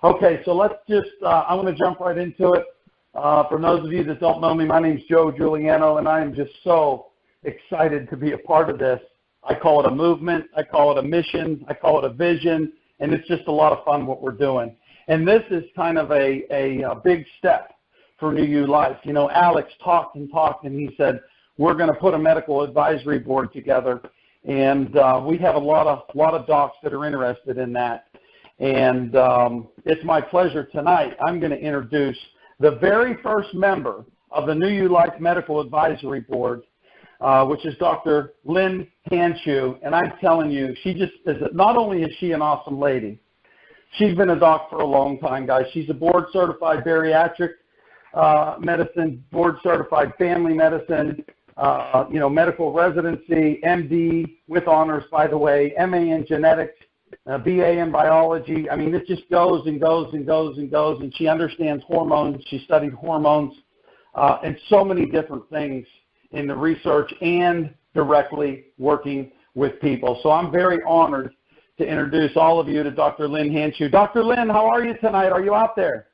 Okay, so let's just, I'm going to jump right into it. For those of you that don't know me, my name's Juliano, and I am just so excited to be a part of this. I call it a movement, I call it a mission, I call it a vision, and it's just a lot of fun what we're doing. And this is kind of a big step for New You Life. You know, Alex talked, and he said, we're going to put a medical advisory board together, and we have a lot of docs that are interested in that. And it's my pleasure tonight. I'm going to introduce the very first member of the New You Life Medical Advisory Board, which is Dr. Lynn Hanshew. And I'm telling you, she just is, not only is she an awesome lady, she's been a doc for a long time, guys. She's a board-certified bariatric medicine, board-certified family medicine, medical residency, MD with honors, by the way, MA in genetics, BA in biology. I mean, it just goes and goes and goes and goes, and she understands hormones. She studied hormones and so many different things in the research and directly working with people. So I'm very honored to introduce all of you to Dr. Lynn Hanshew. Dr. Lynn, how are you tonight? Are you out there?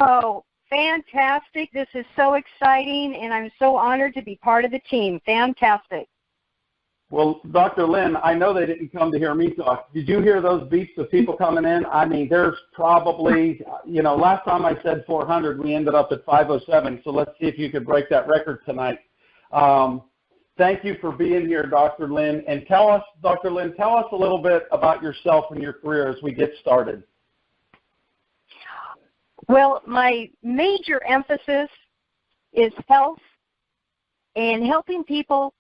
Oh, fantastic. This is so exciting, and I'm so honored to be part of the team. Fantastic. Well, Dr. Lynn, I know they didn't come to hear me talk. Did you hear those beeps of people coming in? I mean, there's probably, last time I said 400, we ended up at 507. So let's see if you could break that record tonight. Thank you for being here, Dr. Lynn. And Dr. Lynn, tell us a little bit about yourself and your career as we get started. Well, my major emphasis is health and helping people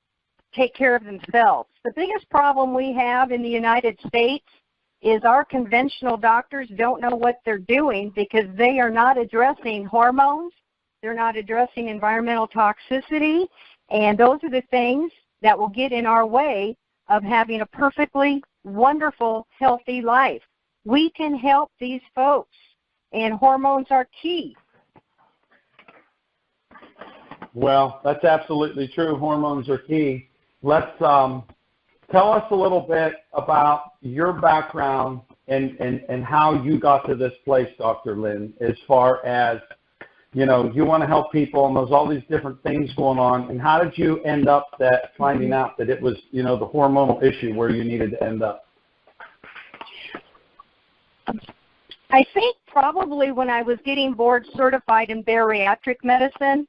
take care of themselves. The biggest problem we have in the United States is our conventional doctors don't know what they're doing because they are not addressing hormones, they're not addressing environmental toxicity, and those are the things that will get in our way of having a perfectly wonderful, healthy life. We can help these folks, and hormones are key. Well, that's absolutely true. Hormones are key. Let's tell us a little bit about your background and how you got to this place, Dr. Lynn, as far as, you want to help people and there's all these different things going on. And how did you end up finding out that it was, the hormonal issue where you needed to end up? I think probably when I was getting board certified in bariatric medicine,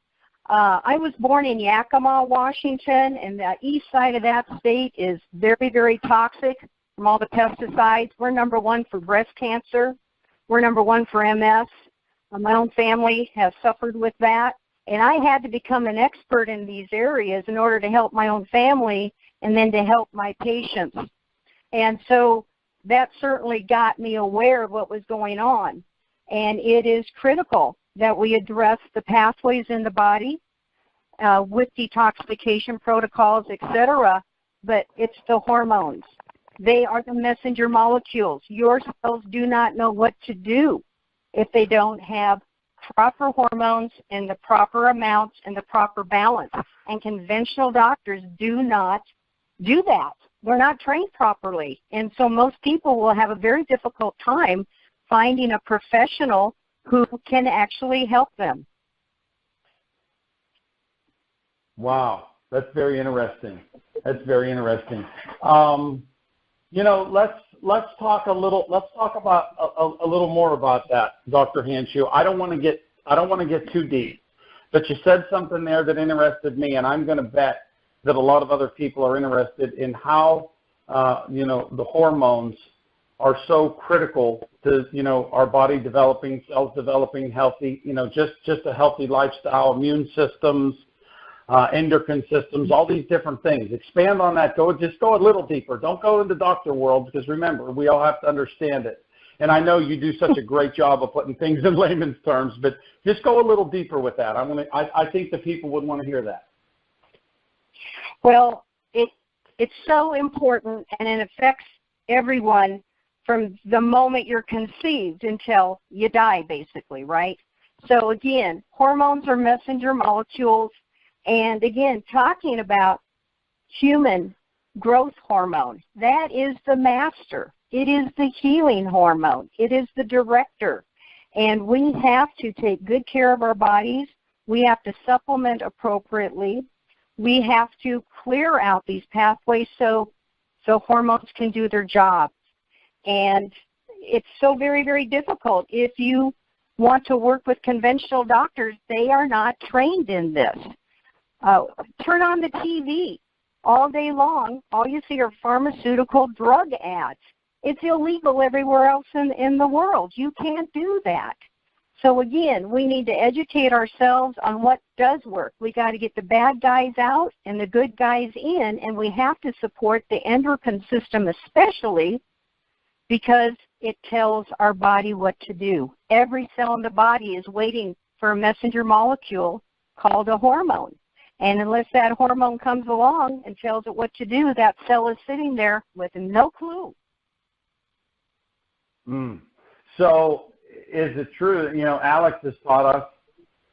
I was born in Yakima, Washington, and the east side of that state is very, very toxic from all the pesticides. We're number one for breast cancer. We're number one for MS. My own family has suffered with that, and I had to become an expert in these areas in order to help my own family and then to help my patients. And so that certainly got me aware of what was going on, and it is critical that we address the pathways in the body with detoxification protocols, etc., but it's the hormones. They are the messenger molecules. Your cells do not know what to do if they don't have proper hormones in the proper amounts and the proper balance. And conventional doctors do not do that. They're not trained properly. And so most people will have a very difficult time finding a professional who can actually help them. Wow, that's very interesting. Let's talk about a little more about that, Dr. Hanshew. I don't want to get too deep, but you said something there that interested me, and I'm going to bet that a lot of other people are interested in how the hormones are so critical to, our body developing, cells developing healthy, just a healthy lifestyle, immune systems, endocrine systems, all these different things. Expand on that. Just go a little deeper. Don't go into doctor world because remember, we all have to understand it. And I know you do such a great job of putting things in layman's terms, but just go a little deeper with that. I think the people would want to hear that. Well, it's so important, and it affects everyone from the moment you're conceived until you die, basically, right? So, again, hormones are messenger molecules, and, again, talking about human growth hormone, that is the master. It is the healing hormone. It is the director. And we have to take good care of our bodies. We have to supplement appropriately. We have to clear out these pathways so hormones can do their job. And it's so very, very difficult. If you want to work with conventional doctors, they are not trained in this. Turn on the TV all day long. All you see are pharmaceutical drug ads. It's illegal everywhere else in the world. You can't do that. So again, we need to educate ourselves on what does work. We got to get the bad guys out and the good guys in, and we have to support the endocrine system especially because it tells our body what to do. Every cell in the body is waiting for a messenger molecule called a hormone. And unless that hormone comes along and tells it what to do, that cell is sitting there with no clue. So is it true, Alex has taught us,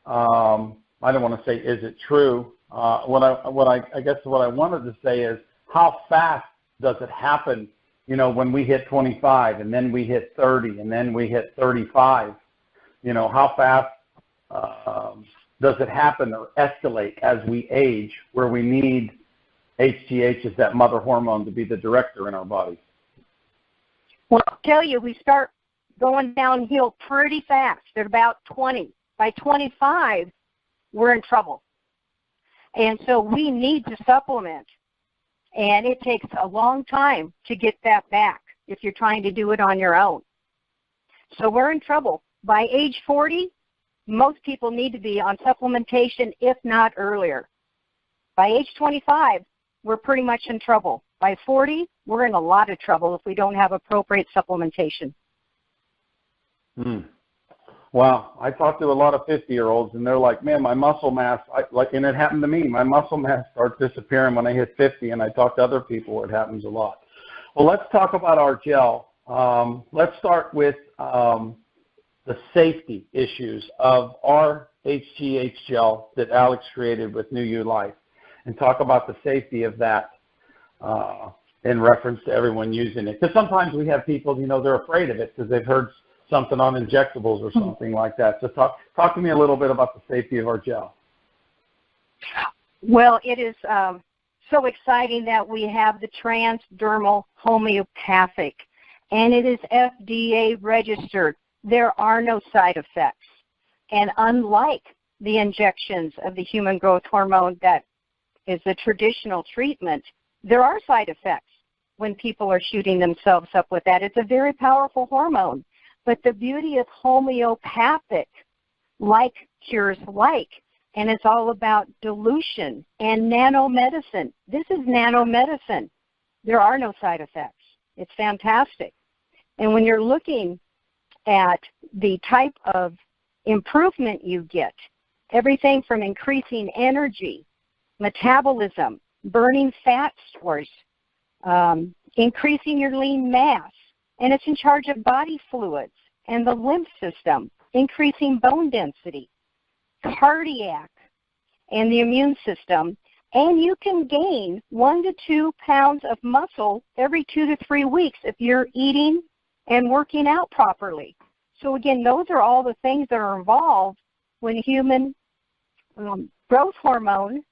I don't want to say is it true, what I guess what I wanted to say is how fast does it happen, when we hit 25 and then we hit 30 and then we hit 35, how fast does it happen or escalate as we age where we need HGH as that mother hormone to be the director in our bodies? Well, I'll tell you, we start going downhill pretty fast at about 20. By 25, we're in trouble. And so we need to supplement. And it takes a long time to get that back if you're trying to do it on your own. So we're in trouble. By age 40, most people need to be on supplementation, if not earlier. By age 25, we're pretty much in trouble. By 40, we're in a lot of trouble if we don't have appropriate supplementation. Wow. I talk to a lot of 50-year-olds, and they're like, man, my muscle mass, and it happened to me. My muscle mass starts disappearing when I hit 50, and I talk to other people where it happens a lot. Well, let's talk about our gel. Let's start with the safety issues of our HGH gel that Alex created with New You Life, and talk about the safety of that in reference to everyone using it. Because sometimes we have people, they're afraid of it because they've heard something on injectables or something like that. So talk to me a little bit about the safety of our gel. Well, it is so exciting that we have the transdermal homeopathic, and it is FDA registered. There are no side effects. And unlike the injections of the human growth hormone that is the traditional treatment, there are side effects when people are shooting themselves up with that. It's a very powerful hormone. But the beauty of homeopathic, like cures like, and it's all about dilution and nano medicine. This is nano medicine. There are no side effects. It's fantastic. And when you're looking at the type of improvement you get, everything from increasing energy, metabolism, burning fat stores, increasing your lean mass, and it's in charge of body fluids and the lymph system, increasing bone density, cardiac, and the immune system. And you can gain 1 to 2 pounds of muscle every 2 to 3 weeks if you're eating and working out properly. So again, those are all the things that are involved when human growth hormone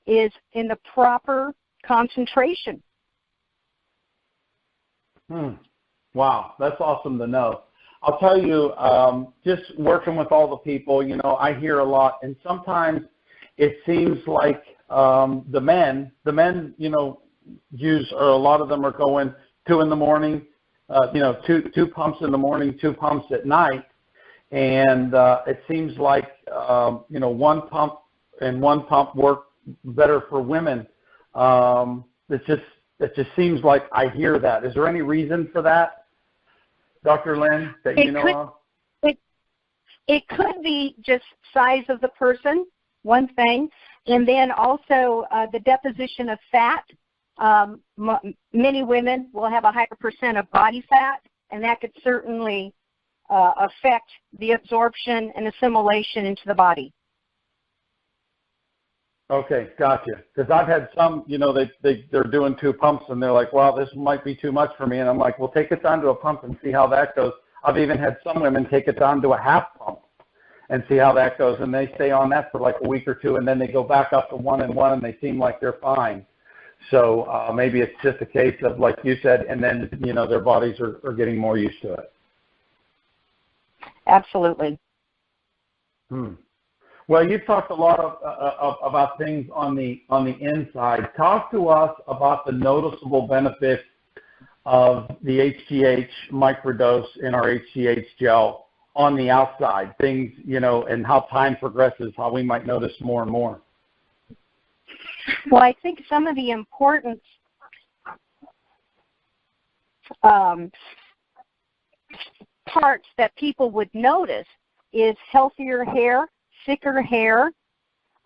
is in the proper concentration. Wow, that's awesome to know. I'll tell you, just working with all the people, I hear a lot, and sometimes it seems like the men, use, or a lot of them are going 2 in the morning, two pumps in the morning, 2 pumps at night, and it seems like, 1 pump and 1 pump work better for women. It just seems like I hear that. Is there any reason for that, Dr. Lynn, that you know of? It could be just size of the person, one thing, and then also the deposition of fat. Many women will have a higher percent of body fat, and that could certainly affect the absorption and assimilation into the body. Okay, gotcha. Because I've had some, they're doing 2 pumps, and they're like, well, this might be too much for me. And I'm like, well, take it down to a pump and see how that goes. I've even had some women take it down to a half pump and see how that goes. And they stay on that for like a week or 2, and then they go back up to 1 and 1, and they seem like they're fine. So maybe it's just a case of, like you said, and then, their bodies are getting more used to it. Absolutely. Well, you've talked a lot about things on the inside. Talk to us about the noticeable benefits of the HGH microdose in our HGH gel on the outside. Things, and how time progresses, how we might notice more and more. Well, I think some of the important parts that people would notice is healthier hair, thicker hair.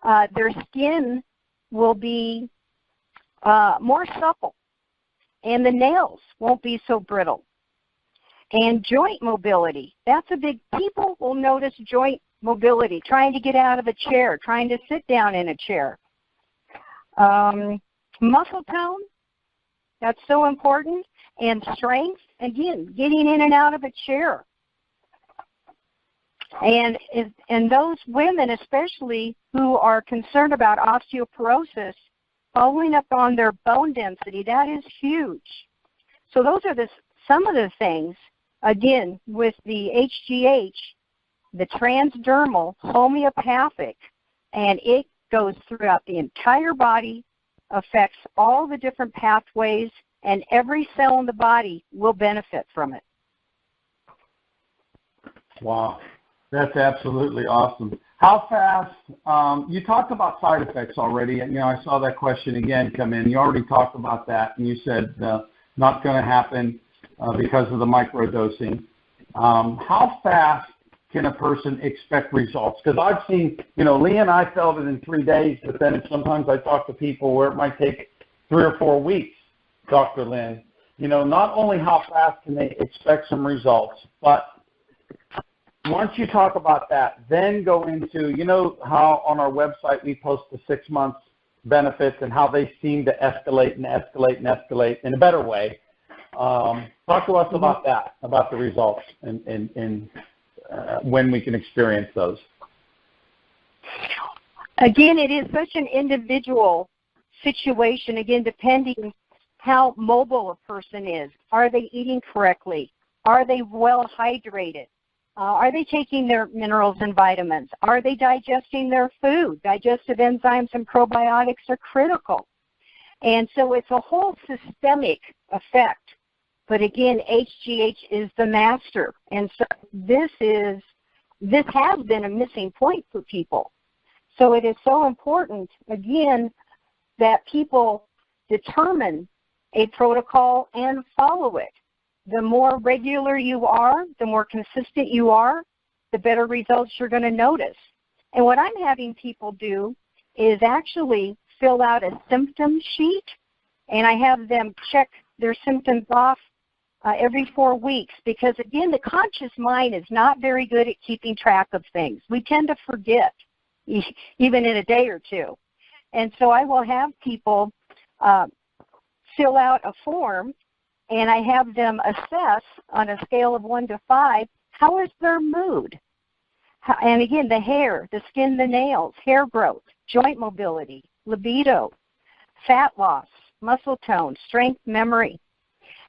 Their skin will be more supple, and the nails won't be so brittle. And joint mobility, that's a big, people will notice joint mobility, trying to get out of a chair, trying to sit down in a chair. Muscle tone, that's so important, and strength, again, getting in and out of a chair. And those women, especially who are concerned about osteoporosis, following up on their bone density, that is huge. So those are some of the things, again, with the HGH, the transdermal, homeopathic, and it goes throughout the entire body, affects all the different pathways, and every cell in the body will benefit from it. Wow. That's absolutely awesome. How fast, you talked about side effects already, and I saw that question again come in. You already talked about that, and you said not going to happen because of the microdosing. How fast can a person expect results? Because I've seen, Lee and I felt it in 3 days, but then sometimes I talk to people where it might take 3 or 4 weeks, Dr. Lynn. Not only how fast can they expect some results, but once you talk about that, then go into, how on our website we post the 6 months benefits and how they seem to escalate and escalate and escalate in a better way. Talk to us about that, about the results and when we can experience those. Again, it is such an individual situation, again, depending how mobile a person is. Are they eating correctly? Are they well hydrated? Are they taking their minerals and vitamins? Are they digesting their food? Digestive enzymes and probiotics are critical. And so it's a whole systemic effect. But again, HGH is the master. And so this has been a missing point for people. So it is so important, again, that people determine a protocol and follow it. The more regular you are, the more consistent you are, the better results you're going to notice. And what I'm having people do is actually fill out a symptom sheet, and I have them check their symptoms off every 4 weeks because, again, the conscious mind is not very good at keeping track of things. We tend to forget, even in a day or 2. And so I will have people fill out a form, and I have them assess on a scale of 1 to 5, how is their mood? And again, the hair, the skin, the nails, hair growth, joint mobility, libido, fat loss, muscle tone, strength, memory.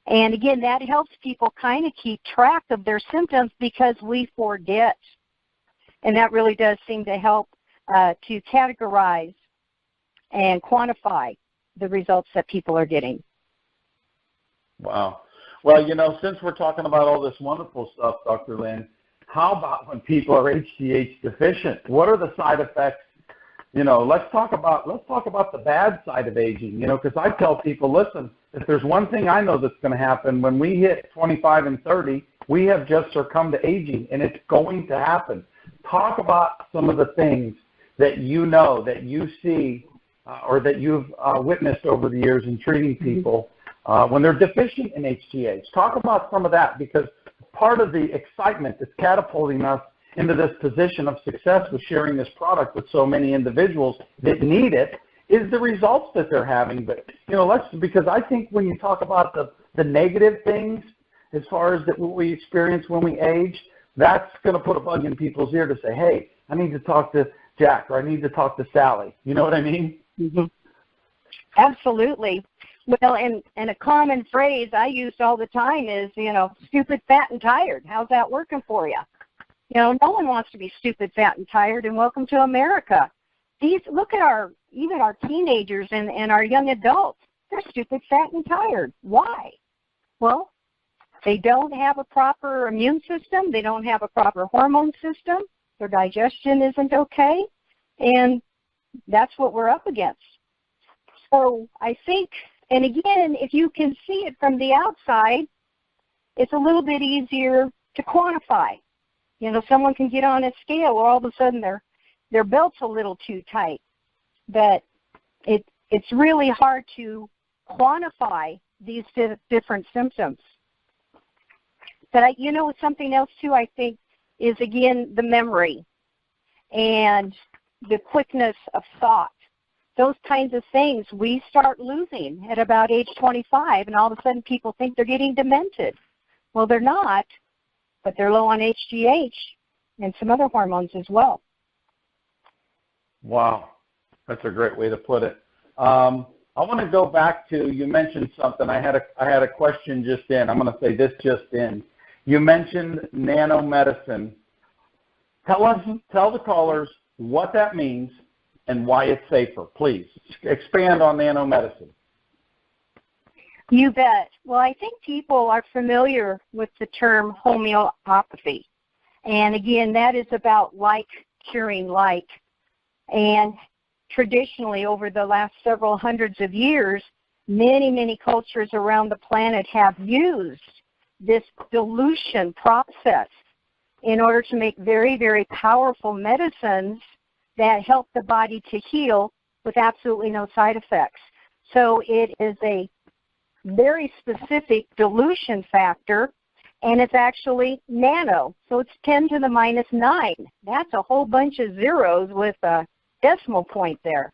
And again, that helps people kind of keep track of their symptoms because we forget. And that really does seem to help to categorize and quantify the results that people are getting. Wow. Well, since we're talking about all this wonderful stuff, Dr. Lynn, how about when people are HGH deficient? What are the side effects? Let's talk about the bad side of aging, because I tell people, listen, if there's one thing I know that's going to happen, when we hit 25 and 30, we have just succumbed to aging, and it's going to happen. Talk about some of the things that that you see, or that you've witnessed over the years in treating people when they're deficient in HGH. Talk about some of that, because part of the excitement that's catapulting us into this position of success with sharing this product with so many individuals that need it is the results that they're having. But, because I think when you talk about the negative things as far as what we experience when we age, that's going to put a bug in people's ear to say, hey, I need to talk to Jack or I need to talk to Sally. You know what I mean? Mm-hmm. Absolutely. Well, and a common phrase I use all the time is, stupid, fat, and tired. How's that working for you? No one wants to be stupid, fat, and tired, and welcome to America. Look at even our teenagers and our young adults. They're stupid, fat, and tired. Why? Well, they don't have a proper immune system. They don't have a proper hormone system. Their digestion isn't okay, and that's what we're up against. So I think, and again, if you can see it from the outside, it's a little bit easier to quantify. Someone can get on a scale where all of a sudden their belt's a little too tight. But it's really hard to quantify these different symptoms. But something else too, I think, is again the memory and the quickness of thought. Those kinds of things we start losing at about age 25, and all of a sudden people think they're getting demented. Well, they're not, but they're low on HGH and some other hormones as well. Wow, that's a great way to put it. I want to go back to, you mentioned something. I had a question just in. I'm going to say this just in. You mentioned Nano Medicine. Tell the callers what that means and why it's safer. Please expand on Nano Medicine. You bet. Well, I think people are familiar with the term homeopathy. And again, that is about like curing like. And traditionally, over the last several hundreds of years, many cultures around the planet have used this dilution process in order to make very, very powerful medicines that help the body to heal with absolutely no side effects. So it is a very specific dilution factor, and it's actually nano. So it's 10 to the minus 9. That's a whole bunch of zeros with a decimal point there.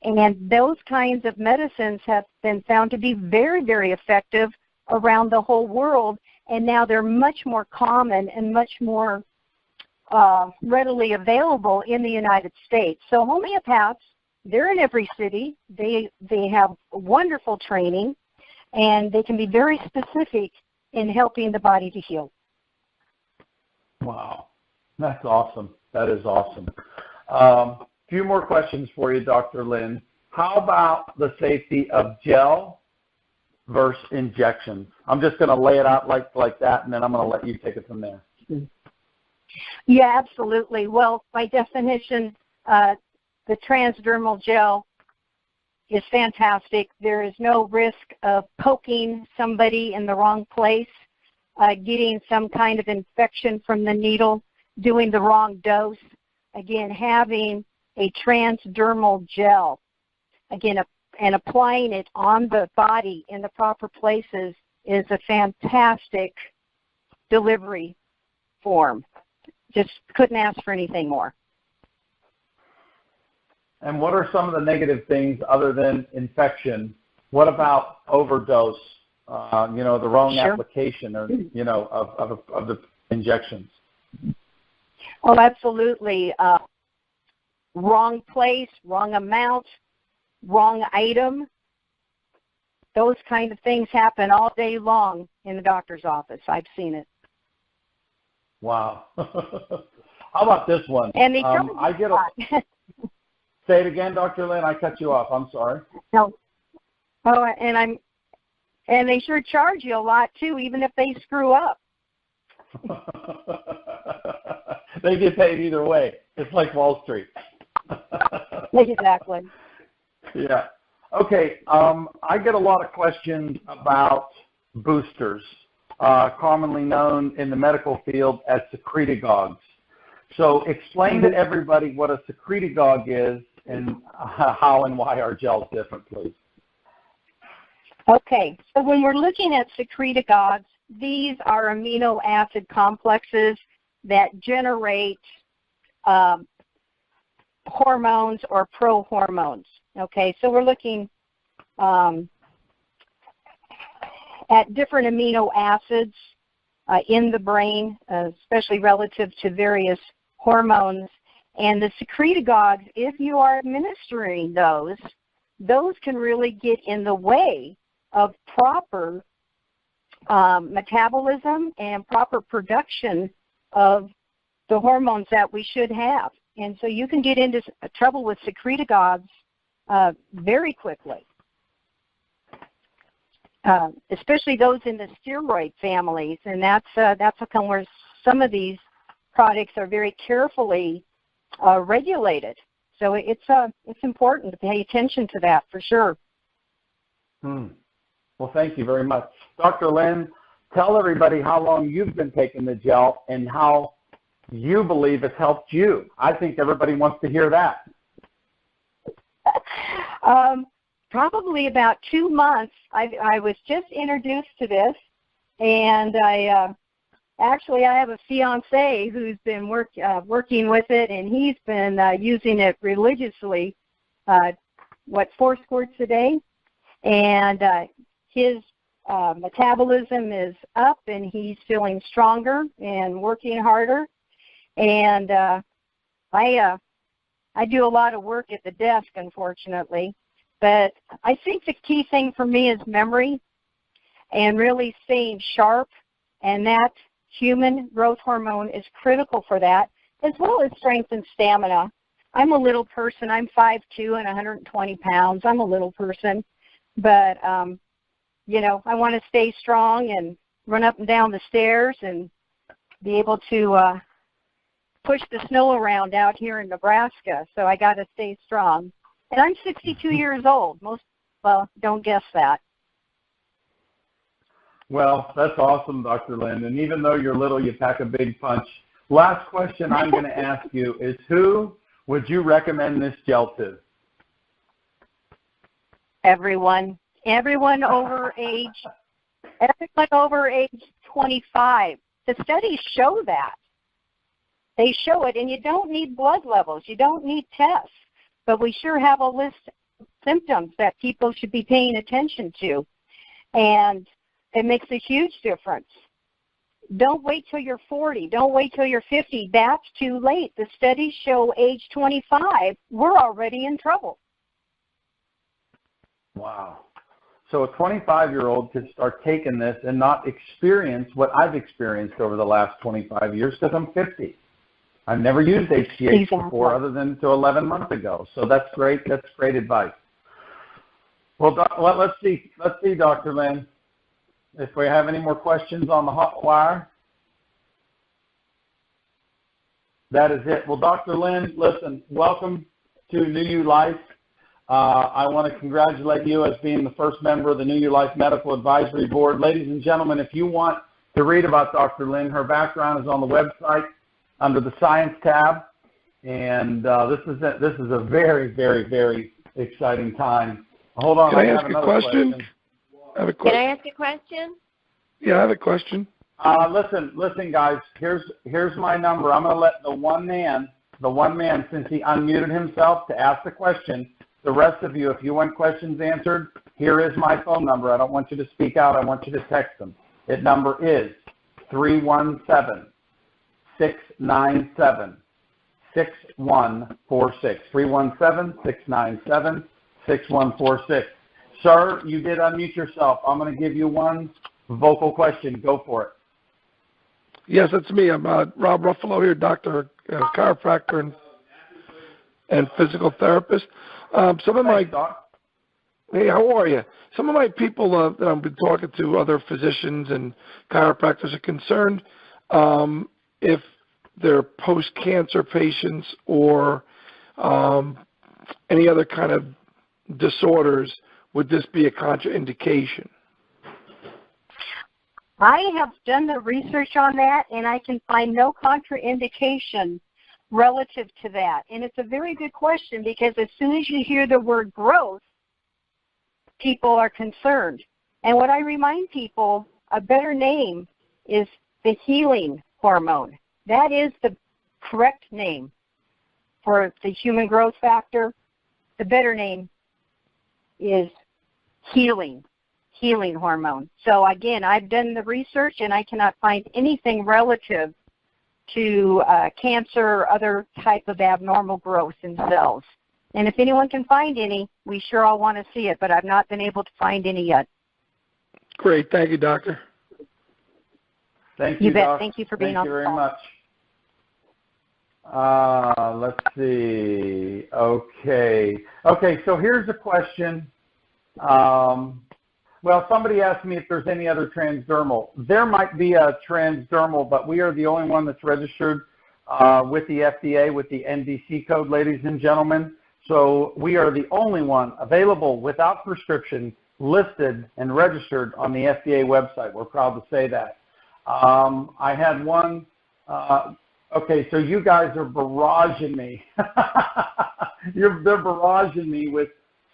And those kinds of medicines have been found to be very, very effective around the whole world, and now they're much more common and much more readily available in the United States. So homeopaths, they're in every city. They have wonderful training, and they can be very specific in helping the body to heal. Wow, that's awesome. That is awesome. A few more questions for you, Dr. Lynn. How about the safety of gel versus injections? I'm just going to lay it out like that, and then I'm going to let you take it from there. Yeah, absolutely. Well, by definition, the transdermal gel is fantastic. There is no risk of poking somebody in the wrong place, getting some kind of infection from the needle, doing the wrong dose. Again, having a transdermal gel, again, and applying it on the body in the proper places is a fantastic delivery form. Just couldn't ask for anything more. And what are some of the negative things other than infection? What about overdose, the wrong application or, of the injections? Oh, absolutely. Wrong place, wrong amount, wrong item. Those kind of things happen all day long in the doctor's office. I've seen it. Wow. How about this one? And they Say it again, Dr. Lynn. I cut you off. I'm sorry. No. Oh, and they sure charge you a lot too, even if they screw up. They get paid either way. It's like Wall Street. Exactly. Yeah. Okay. I get a lot of questions about boosters, commonly known in the medical field as secretagogues. So explain to everybody what a secretagogue is and how and why our gel is different, please. Okay. So when we're looking at secretagogues, these are amino acid complexes that generate hormones or prohormones. Okay, so we're looking at different amino acids in the brain, especially relative to various hormones. And the secretagogues, if you are administering those can really get in the way of proper metabolism and proper production of the hormones that we should have. And so you can get into trouble with secretagogues very quickly, especially those in the steroid families. And that's where some of these products are very carefully regulated. So it's important to pay attention to that for sure. Well, thank you very much. Dr. Lynn, tell everybody how long you've been taking the gel and how you believe it's helped you. I think everybody wants to hear that. Probably about 2 months. I was just introduced to this, and I have a fiance who's been working with it, and he's been using it religiously, 4 squirts a day, and his metabolism is up, and he's feeling stronger and working harder. And I do a lot of work at the desk, unfortunately, but I think the key thing for me is memory and really staying sharp, and that human growth hormone is critical for that, as well as strength and stamina. I'm a little person. I'm 5'2" and 120 pounds. I'm a little person, but I want to stay strong and run up and down the stairs and be able to push the snow around out here in Nebraska. So I got to stay strong. And I'm 62 years old. Most don't guess that. Well, that's awesome, Dr. Lynn. And even though you're little, you pack a big punch. Last question I'm going to ask you is, who would you recommend this gel to? Everyone over age 25. The studies show that. They show it, and you don't need blood levels. You don't need tests. But we sure have a list of symptoms that people should be paying attention to. And it makes a huge difference. Don't wait till you're 40. Don't wait till you're 50. That's too late. The studies show age 25, we're already in trouble. Wow. So a 25-year-old could start taking this and not experience what I've experienced over the last 25 years because I'm 50. I've never used HGH before other than to 11 months ago. So that's great. That's great advice. Well, let's see, Dr. Lynn, if we have any more questions on the hot wire. That is it. Well, Dr. Lynn, listen, welcome to New You Life. I want to congratulate you as being the first member of the New You Life Medical Advisory Board. Ladies and gentlemen, if you want to read about Dr. Lynn, her background is on the website under the Science tab. And this is a very, very, very exciting time. Hold on. Can I ask a question? Can I ask a question? Yeah, I have a question. Listen, guys. Here's my number. I'm going to let the one man, since he unmuted himself to ask the question. The rest of you, if you want questions answered, here is my phone number. I don't want you to speak out. I want you to text them. That number is 317-697-6146. 317-697-6146. Sir, you did unmute yourself. I'm going to give you one vocal question. Go for it. Yes, that's me. I'm Rob Ruffalo here, doctor, chiropractor, and physical therapist. Hey, how are you? Some of my people that I've been talking to, other physicians and chiropractors, are concerned if they're post-cancer patients or any other kind of disorders, would this be a contraindication? I have done the research on that, and I can find no contraindication relative to that. And it's a very good question, because as soon as you hear the word growth, people are concerned. And what I remind people, a better name is the healing hormone. that is the correct name for the human growth factor. The better name is healing hormone. So again, I've done the research and I cannot find anything relative to cancer or other type of abnormal growth in cells. And if anyone can find any, we sure all want to see it, but I've not been able to find any yet. Great. Thank you, Doctor. Thank you, You bet. Doc. Thank you for being on the Thank you call. very much. Let's see. Okay, so here's a question. Well, somebody asked me if there's any other transdermal. There might be a transdermal, but we are the only one that's registered with the FDA with the NDC code, ladies and gentlemen. So we are the only one available without prescription, listed and registered on the FDA website. We're proud to say that. I had one. Okay, so you guys are barraging me. They're barraging me with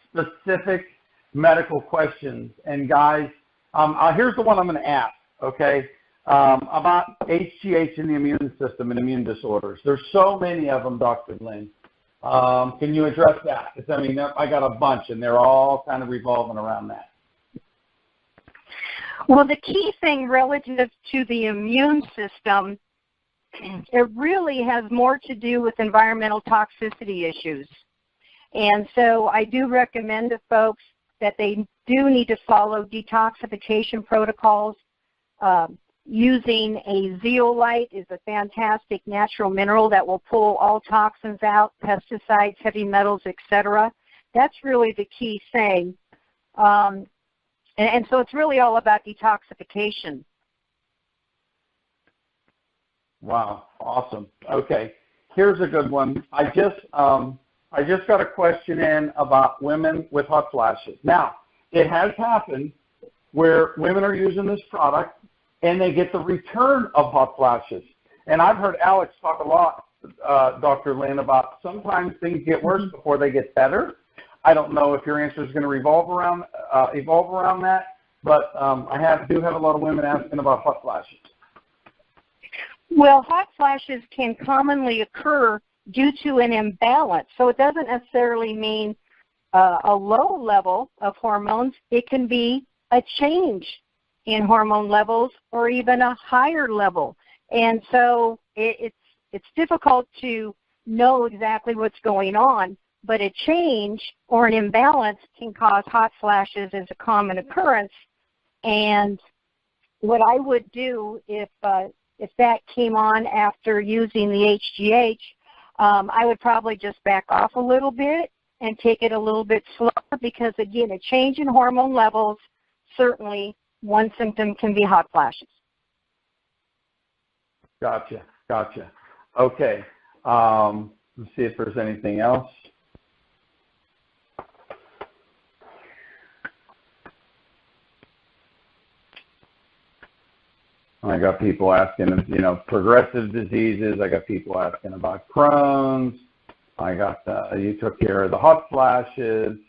specific medical questions. And guys, here's the one I'm going to ask, okay, about HGH in the immune system and immune disorders. There's so many of them, Dr. Lynn. Can you address that? Because, I mean, I got a bunch, and they're all kind of revolving around that. Well, the key thing relative to the immune system, it really has more to do with environmental toxicity issues. And so I do recommend to folks that they do need to follow detoxification protocols. Using a zeolite is a fantastic natural mineral that will pull all toxins out, pesticides, heavy metals, etc. That's really the key thing. And so it's really all about detoxification. Wow, awesome. Okay, here's a good one. I just got a question in about women with hot flashes. Now, it has happened where women are using this product and they get the return of hot flashes. And I've heard Alex talk a lot, Dr. Lynn, about sometimes things get worse before they get better. I don't know if your answer is going to evolve around that, but I do have a lot of women asking about hot flashes. Well, hot flashes can commonly occur due to an imbalance. So it doesn't necessarily mean a low level of hormones. It can be a change in hormone levels or even a higher level. And so it's difficult to know exactly what's going on, but a change or an imbalance can cause hot flashes as a common occurrence. And what I would do if that came on after using the HGH, I would probably just back off a little bit and take it a little bit slower because, again, a change in hormone levels, certainly one symptom can be hot flashes. Gotcha. Okay. Let's see if there's anything else. I got people asking, progressive diseases. I got people asking about Crohn's. I got you took care of the hot flashes.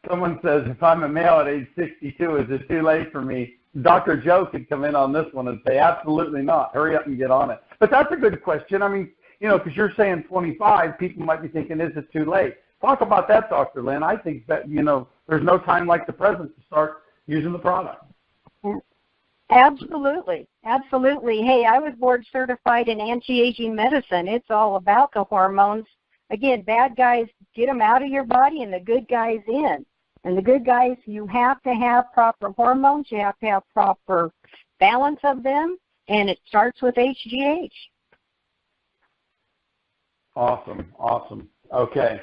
Someone says, if I'm a male at age 62, is it too late for me? Dr. Joe could come in on this one and say, absolutely not. Hurry up and get on it. But that's a good question. I mean, because you're saying 25, people might be thinking, is it too late? Talk about that, Dr. Lynn. I think that, there's no time like the present to start using the product. Absolutely. Hey, I was board certified in anti-aging medicine. It's all about the hormones. Again, bad guys, get them out of your body and the good guys in. And the good guys, you have to have proper hormones. You have to have proper balance of them. And it starts with HGH. Awesome. Okay.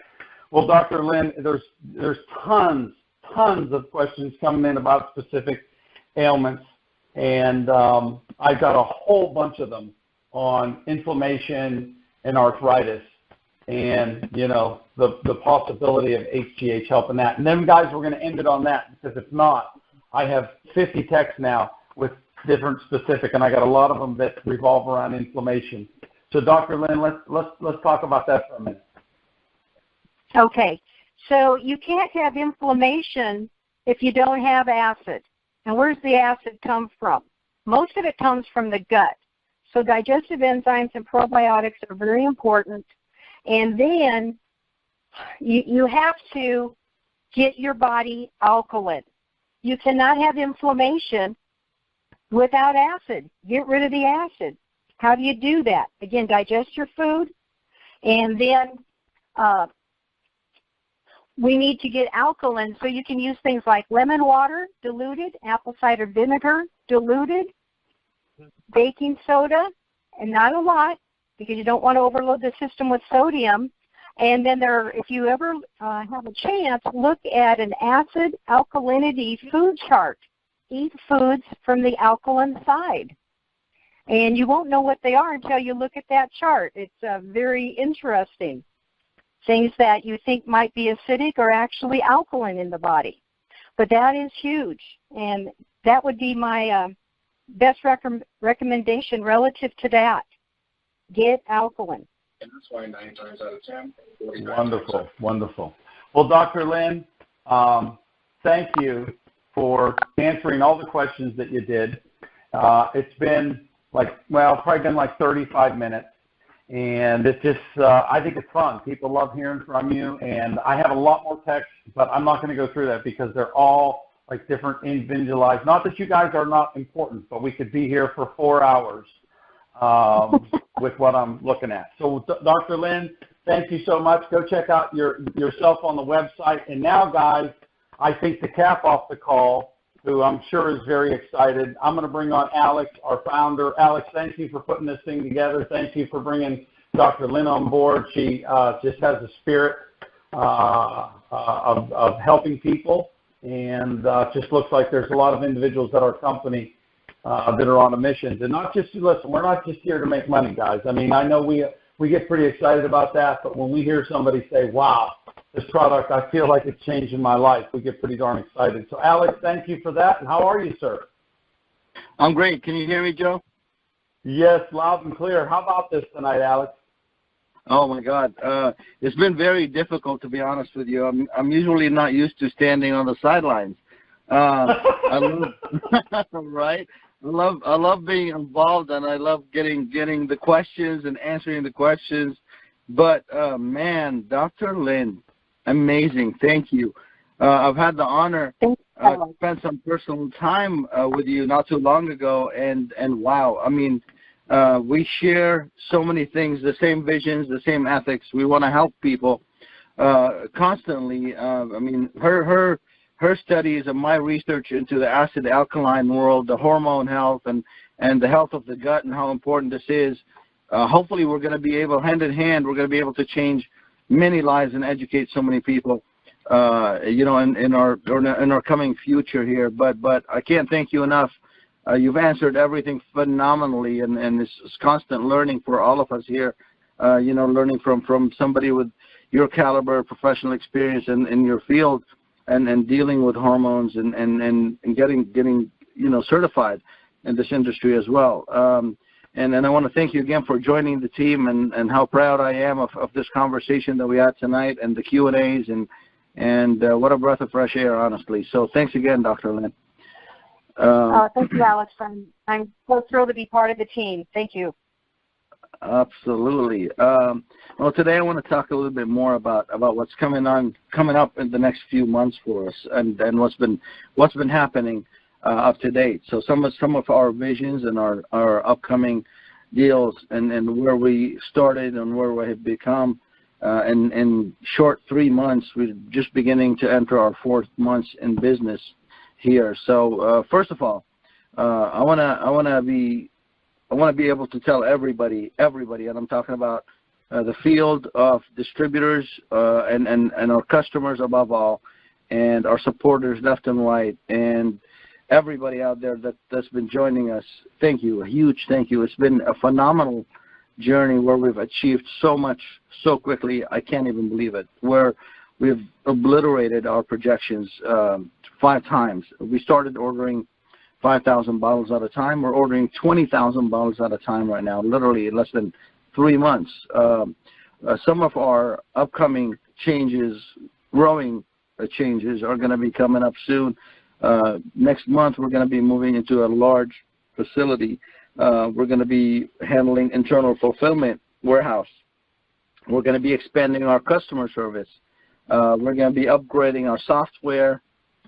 Well, Dr. Lynn, there's tons of questions coming in about specific ailments. And I've got a whole bunch of them on inflammation and arthritis and, the possibility of HGH helping that. And then, guys, we're going to end it on that because if not, I have 50 texts now with different specific, and I got a lot of them that revolve around inflammation. So, Dr. Lynn, let's talk about that for a minute. Okay. So you can't have inflammation if you don't have acid. And where's the acid come from? Most of it comes from the gut. So digestive enzymes and probiotics are very important. And then you have to get your body alkaline. You cannot have inflammation without acid. Get rid of the acid. How do you do that? Again, digest your food, and then we need to get alkaline, so you can use things like lemon water, diluted, apple cider vinegar, diluted, baking soda, and not a lot, because you don't want to overload the system with sodium. And then if you ever have a chance, look at an acid alkalinity food chart. Eat foods from the alkaline side. And you won't know what they are until you look at that chart. It's very interesting. Things that you think might be acidic are actually alkaline in the body. But that is huge. And that would be my best recommendation relative to that. Get alkaline. And that's why 9 times out of 10. Wonderful, wonderful. Well, Dr. Lynn, thank you for answering all the questions that you did. It's been probably been like 35 minutes. And it's just, I think it's fun. People love hearing from you. And I have a lot more texts, but I'm not going to go through that because they're all like different individualized. Not that you guys are not important, but we could be here for 4 hours with what I'm looking at. So, Dr. Lynn, thank you so much. Go check out yourself on the website. And now, guys, I think to cap off the call, who I'm sure is very excited, I'm going to bring on Alex, our founder. Alex, thank you for putting this thing together. Thank you for bringing Dr. Lynn on board. She just has a spirit of helping people, and just looks like there's a lot of individuals at our company that are on a mission. And not just, listen, we're not just here to make money, guys. I mean, I know we get pretty excited about that, but when we hear somebody say, wow, this product, I feel like it's changing my life, we get pretty darn excited. So, Alex, thank you for that. And how are you, sir? I'm great. Can you hear me, Joe? Yes, loud and clear. How about this tonight, Alex? Oh, my God. It's been very difficult, to be honest with you. I'm usually not used to standing on the sidelines. I love being involved, and I love getting the questions and answering the questions. But, man, Dr. Lynn, amazing. Thank you. I've had the honor to spend some personal time with you not too long ago, and wow. I mean, we share so many things, the same visions, the same ethics. We want to help people constantly. I mean, her studies and my research into the acid-alkaline world, the hormone health, and the health of the gut and how important this is. Hopefully we're going to be able, hand in hand, we're going to be able to change many lives and educate so many people, in our coming future here. But I can't thank you enough. You've answered everything phenomenally, and it's constant learning for all of us here. Learning from somebody with your caliber, professional experience in your field, and dealing with hormones and getting certified in this industry as well. And I want to thank you again for joining the team, and how proud I am of this conversation that we had tonight, and the Q&As, and what a breath of fresh air, honestly. So thanks again, Dr. Lynn. Thank you, Alex. I'm so thrilled to be part of the team. Thank you. Absolutely. Well, today I want to talk a little bit more about what's coming up in the next few months for us, and what's been happening up to date. So some of our visions and our upcoming deals, and where we started and where we have become in short 3 months. We're just beginning to enter our 4th month in business here. So first of all, I want to be able to tell everybody, and I'm talking about the field of distributors and our customers above all, and our supporters left and right, and everybody out there that's been joining us. Thank you, a huge thank you. It's been a phenomenal journey where we've achieved so much so quickly. I can't even believe it. Where we've obliterated our projections 5 times. We started ordering 5,000 bottles at a time. We're ordering 20,000 bottles at a time right now, literally in less than 3 months. Some of our upcoming changes, growing changes, are going to be coming up soon. Next month, we're going to be moving into a large facility. We're going to be handling internal fulfillment warehouse. We're going to be expanding our customer service. We're going to be upgrading our software.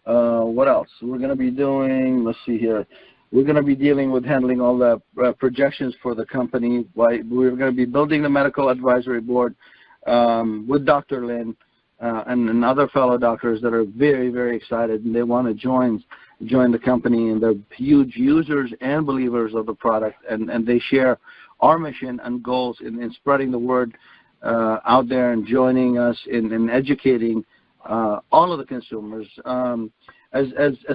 What else? We're going to be doing, let's see here. We're going to be dealing with handling all the projections for the company. We're going to be building the medical advisory board with Dr. Lynn and other fellow doctors that are very, very excited, and they want to join the company, and they're huge users and believers of the product, and they share our mission and goals in spreading the word out there and joining us in educating all of the consumers. As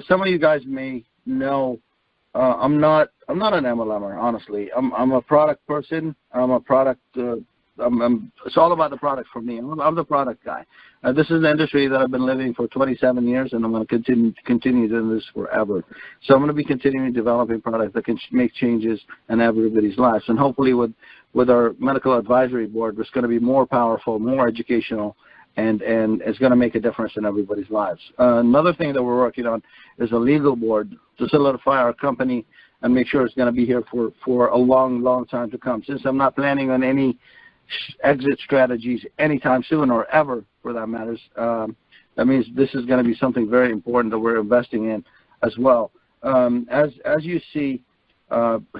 some of you guys may know, I'm not an MLMer, honestly. I'm a product person. I'm a product. It's all about the product for me. I'm the product guy. This is an industry that I've been living for 27 years, and I'm going to continue doing this forever. So I'm going to be continuing developing products that can make changes in everybody's lives. And hopefully with our medical advisory board, it's going to be more powerful, more educational, and it's going to make a difference in everybody's lives. Another thing that we're working on is a legal board to solidify our company and make sure it's going to be here for a long, long time to come. Since I'm not planning on any exit strategies anytime soon or ever, for that matters, that means this is going to be something very important that we're investing in as well. As you see,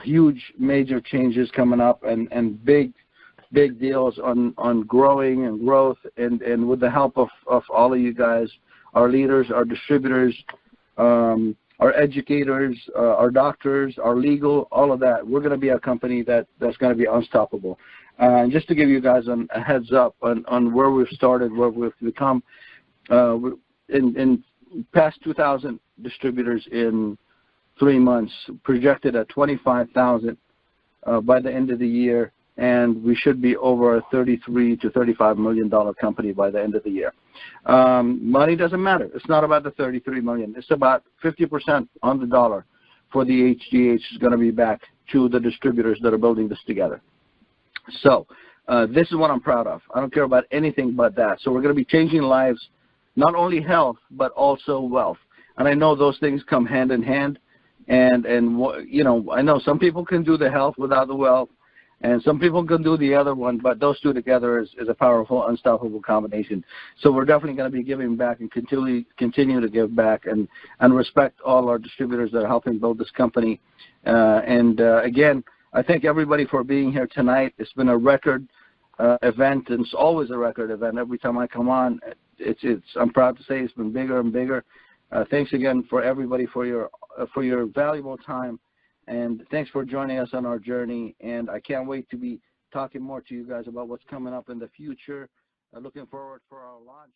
huge major changes coming up and big deals on growing and growth, and with the help of all of you guys, our leaders, our distributors, our educators, our doctors, our legal, all of that, we're going to be a company that's going to be unstoppable. And just to give you guys a heads up on where we've started, where we've become, in past 2,000 distributors in 3 months, projected at 25,000 by the end of the year, and we should be over a $33 to $35 million company by the end of the year. Money doesn't matter. It's not about the $33 million. It's about 50% on the dollar for the HGH is going to be back to the distributors that are building this together. So this is what I'm proud of. I don't care about anything but that. So we're going to be changing lives, not only health, but also wealth. And I know those things come hand in hand. And you know, I know some people can do the health without the wealth, and some people can do the other one, but those two together is a powerful, unstoppable combination. So we're definitely going to be giving back and continue to give back and respect all our distributors that are helping build this company. Again, I thank everybody for being here tonight. It's been a record event, and it's always a record event. Every time I come on, I'm proud to say it's been bigger and bigger. Thanks again for everybody for your valuable time. And thanks for joining us on our journey. And I can't wait to be talking more to you guys about what's coming up in the future. Looking forward for our launch.